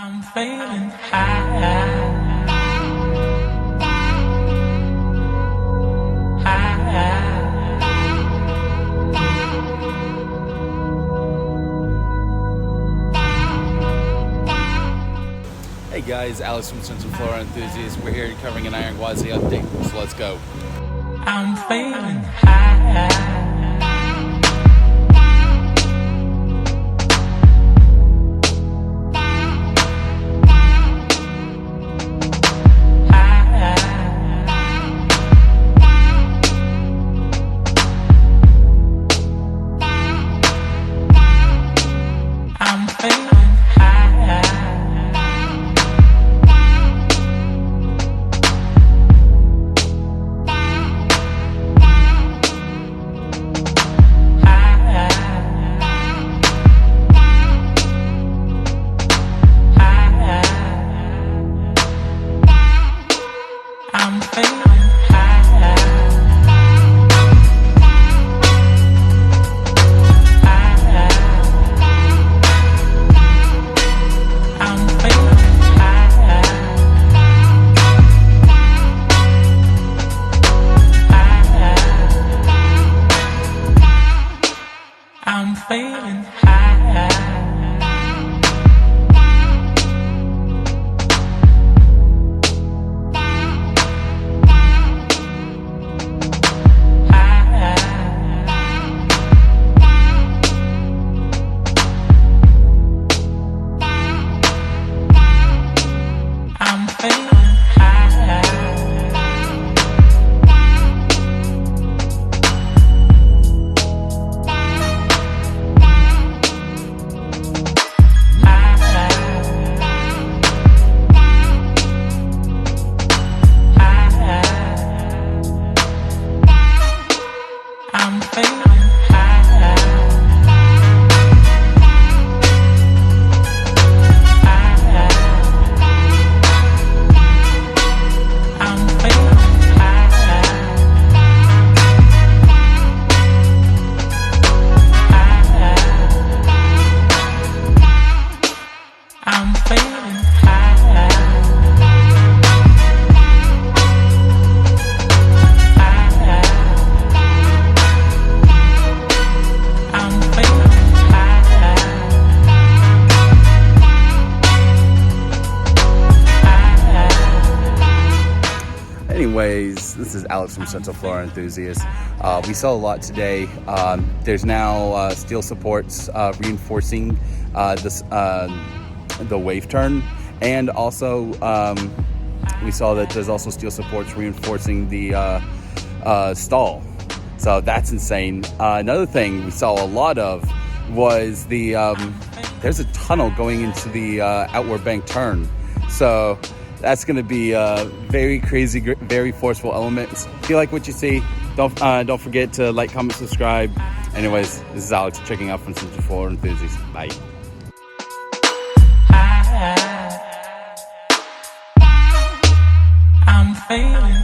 I'm feeling high. Hey guys, Alex from Central Flora Enthusiasts. We're here covering an Iron Gwazi update, so let's go. I'm feeling high. I'm feeling high. I'm feeling I'm feeling high. I'm feeling I'm feeling Anyways, this is Alex from Central Flora Enthusiasts. We saw a lot today. There's now steel supports reinforcing the wave turn, and also we saw that there's also steel supports reinforcing the stall. So that's insane. Another thing we saw a lot of was there's a tunnel going into the outward bank turn. So that's going to be a very crazy, very forceful elements. If you like what you see, don't forget to like, comment, subscribe. Anyways, this is Alex checking out from Central Flora Enthusiasts. Bye. I'm feeling